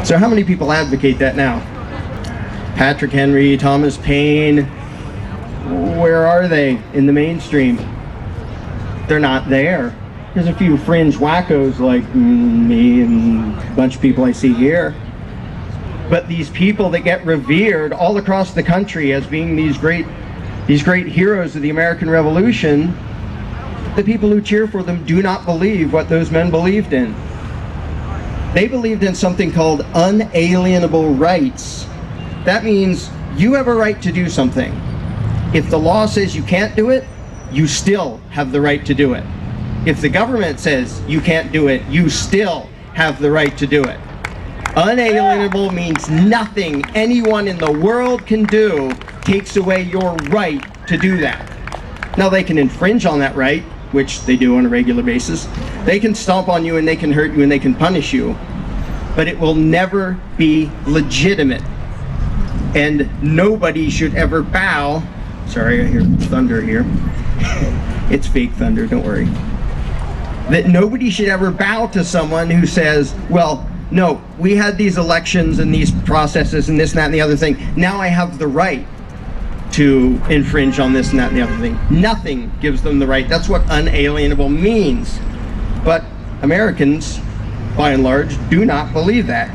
So how many people advocate that now? Patrick Henry, Thomas Paine, where are they in the mainstream? They're not there. There's a few fringe wackos like me and a bunch of people I see here. But these people that get revered all across the country as being these great heroes of the American Revolution, the people who cheer for them do not believe what those men believed in. They believed in something called unalienable rights. That means you have a right to do something. If the law says you can't do it, you still have the right to do it. If the government says you can't do it, you still have the right to do it. Unalienable means nothing anyone in the world can do takes away your right to do that. Now they can infringe on that right, which they do on a regular basis. They can stomp on you and they can hurt you and they can punish you, but it will never be legitimate. And nobody should ever bow. Sorry, I hear thunder here. It's fake thunder, don't worry. That nobody should ever bow to someone who says, well, no, we had these elections and these processes and this and that and the other thing. Now I have the right to infringe on this and that and the other thing. Nothing gives them the right. That's what unalienable means. But Americans, by and large, do not believe that.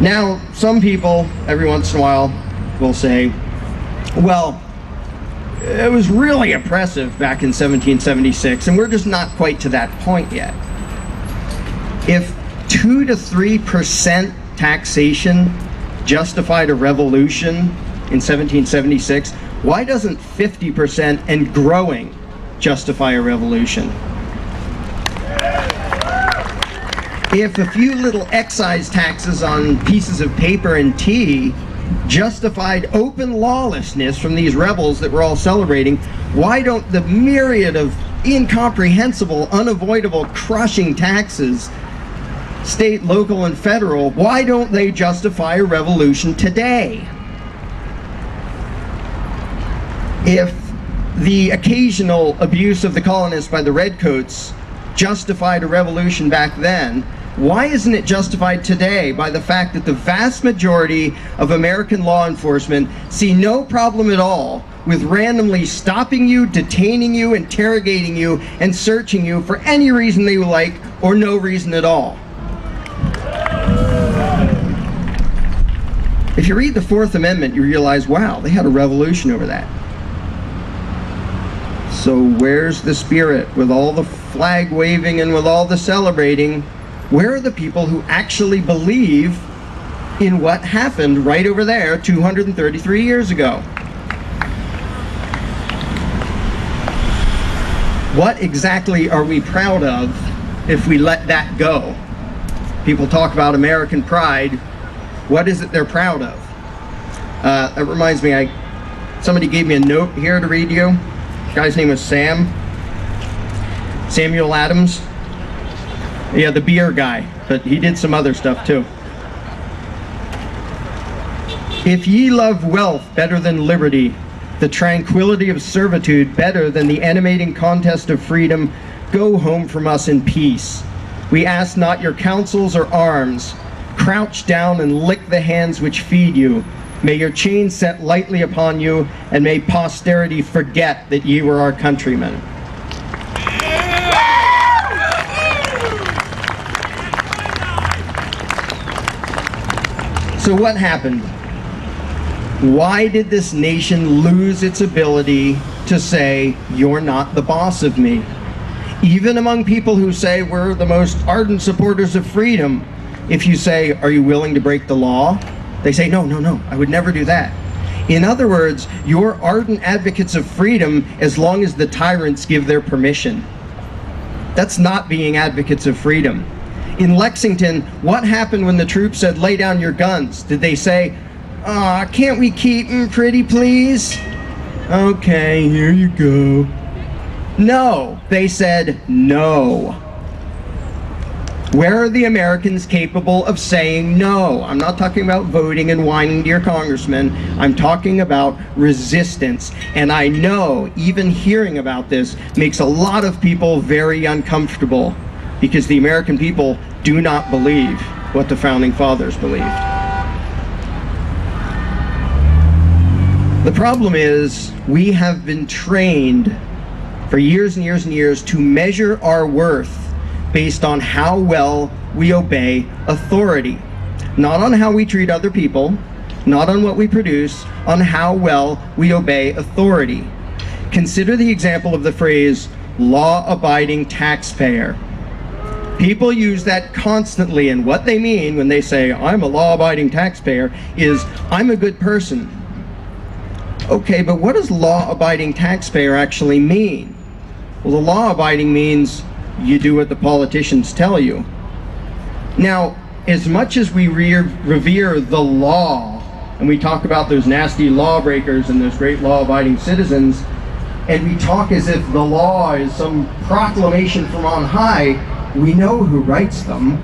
Now, some people, every once in a while, will say, well, it was really oppressive back in 1776, and we're just not quite to that point yet. If 2 to 3% taxation justified a revolution in 1776, why doesn't 50% and growing justify a revolution? If a few little excise taxes on pieces of paper and tea justified open lawlessness from these rebels that we're all celebrating, why don't the myriad of incomprehensible, unavoidable, crushing taxes, state, local, and federal, why don't they justify a revolution today? If the occasional abuse of the colonists by the redcoats justified a revolution back then, why isn't it justified today by the fact that the vast majority of American law enforcement see no problem at all with randomly stopping you, detaining you, interrogating you, and searching you for any reason they like or no reason at all? If you read the Fourth Amendment, you realize, wow, they had a revolution over that. So where's the spirit? With all the flag waving and with all the celebrating, where are the people who actually believe in what happened right over there 233 years ago? What exactly are we proud of if we let that go? People talk about American pride. What is it they're proud of? That reminds me, somebody gave me a note here to read you. The guy's name was Samuel Adams. Yeah, the beer guy, but he did some other stuff too. If ye love wealth better than liberty, the tranquility of servitude better than the animating contest of freedom, go home from us in peace. We ask not your counsels or arms. Crouch down and lick the hands which feed you. May your chains set lightly upon you, and may posterity forget that ye were our countrymen. So what happened? Why did this nation lose its ability to say, you're not the boss of me? Even among people who say we're the most ardent supporters of freedom, if you say, are you willing to break the law? They say, no, I would never do that. In other words, you're ardent advocates of freedom as long as the tyrants give their permission. That's not being advocates of freedom. In Lexington, what happened when the troops said, lay down your guns? Did they say, can't we keep them pretty, please? Okay, here you go. No, they said no. Where are the Americans capable of saying no? I'm not talking about voting and whining to your congressman. I'm talking about resistance. And I know even hearing about this makes a lot of people very uncomfortable, because the American people do not believe what the Founding Fathers believed. The problem is we have been trained for years and years and years to measure our worth based on how well we obey authority. Not on how we treat other people, not on what we produce, on how well we obey authority. Consider the example of the phrase, law-abiding taxpayer. People use that constantly, and what they mean when they say, I'm a law-abiding taxpayer, is, I'm a good person. Okay, but what does law-abiding taxpayer actually mean? Well, the law-abiding means you do what the politicians tell you. Now, as much as we revere the law, and we talk about those nasty lawbreakers and those great law-abiding citizens, and we talk as if the law is some proclamation from on high, we know who writes them.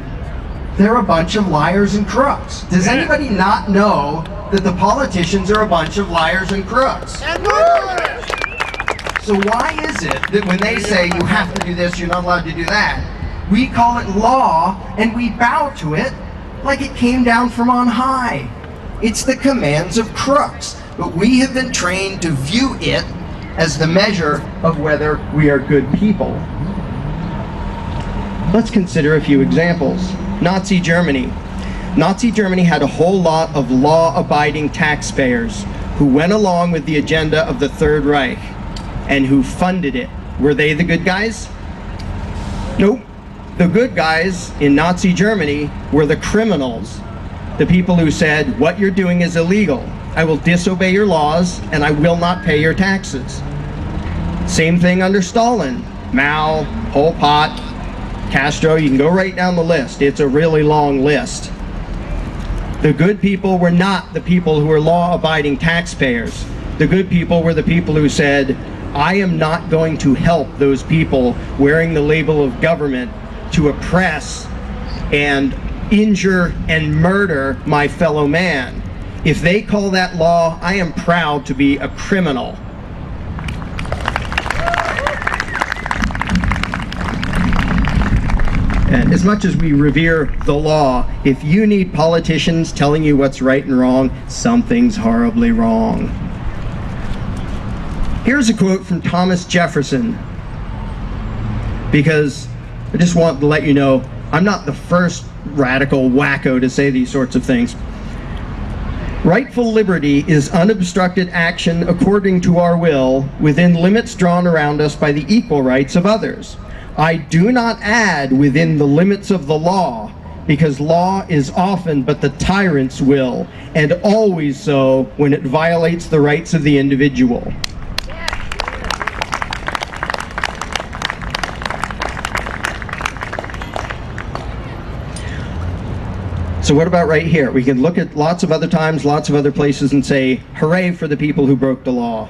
They're a bunch of liars and crooks. Does anybody not know that the politicians are a bunch of liars and crooks? So why is it that when they say you have to do this, you're not allowed to do that, we call it law and we bow to it like it came down from on high? It's the commands of crooks, but we have been trained to view it as the measure of whether we are good people. Let's consider a few examples. Nazi Germany. Nazi Germany had a whole lot of law-abiding taxpayers who went along with the agenda of the Third Reich and who funded it. Were they the good guys? Nope. The good guys in Nazi Germany were the criminals, the people who said, what you're doing is illegal. I will disobey your laws and I will not pay your taxes. Same thing under Stalin, Mao, Pol Pot, Castro, you can go right down the list. It's a really long list. The good people were not the people who were law-abiding taxpayers. The good people were the people who said, I am not going to help those people wearing the label of government to oppress and injure and murder my fellow man. If they call that law, I am proud to be a criminal. And as much as we revere the law, if you need politicians telling you what's right and wrong, something's horribly wrong. Here's a quote from Thomas Jefferson, because I just want to let you know, I'm not the first radical wacko to say these sorts of things. Rightful liberty is unobstructed action according to our will within limits drawn around us by the equal rights of others. I do not add within the limits of the law, because law is often but the tyrant's will, and always so when it violates the rights of the individual. So what about right here? We can look at lots of other times, lots of other places and say, hooray for the people who broke the law.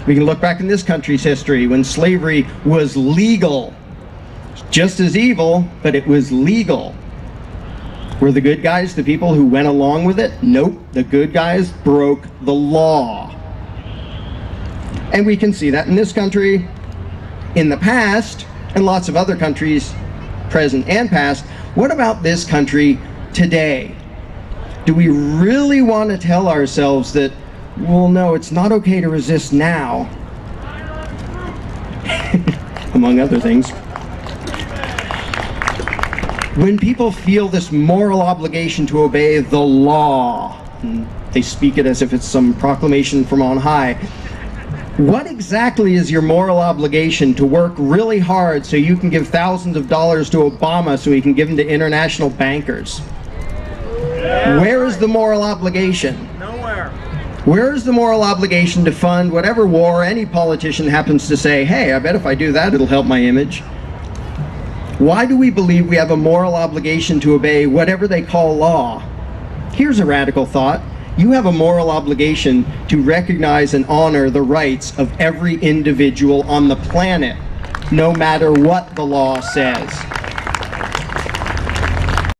We can look back in this country's history when slavery was legal. Just as evil, but it was legal. Were the good guys the people who went along with it? Nope, the good guys broke the law. And we can see that in this country, in the past, and lots of other countries, present and past. What about this country today? Do we really want to tell ourselves that, well, no, it's not okay to resist now, among other things? When people feel this moral obligation to obey the law, and they speak it as if it's some proclamation from on high, what exactly is your moral obligation to work really hard so you can give thousands of dollars to Obama so he can give them to international bankers? Yeah. Where is the moral obligation? Nowhere. Where is the moral obligation to fund whatever war any politician happens to say, hey, I bet if I do that it'll help my image? Why do we believe we have a moral obligation to obey whatever they call law? Here's a radical thought. You have a moral obligation to recognize and honor the rights of every individual on the planet, no matter what the law says.